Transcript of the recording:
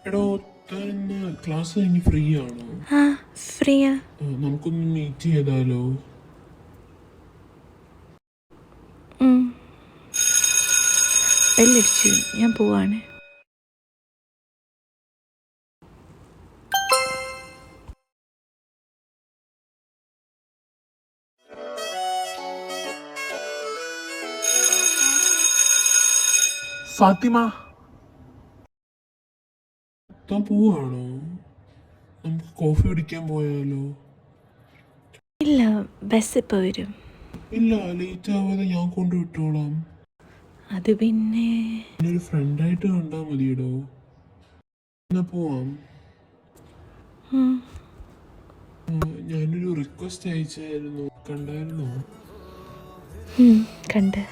എടോ, താൻ ഇന്ന് ക്ലാസ് കഴിഞ്ഞ് ഫ്രീ ആണോ? ആ ഫ്രീയാ. നമുക്കൊന്ന് മീറ്റ് ചെയ്താലോ? ബെല്ലടിച്ചു, ഞാൻ പോവാണ്. ഫാത്തിമ, താൻ പോവാണോ? നമുക്ക് കോഫി കുടിക്കാൻ പോയാലോ? ഇല്ല, ബസ് ഇപ്പോൾ വരും. ഇല്ല, ലേറ്റ് ആവാതെ ഞാൻ കൊണ്ടുവിട്ടോളാം. അത് പിന്നെ ഒരു ഫ്രണ്ടായിട്ട് കണ്ടാ മതിയടോ. എന്നാ പോവാം. ഉം, ഞാനൊരു റിക്വസ്റ്റ് അയച്ചായിരുന്നു, കണ്ടായിരുന്നോ? കണ്ട്.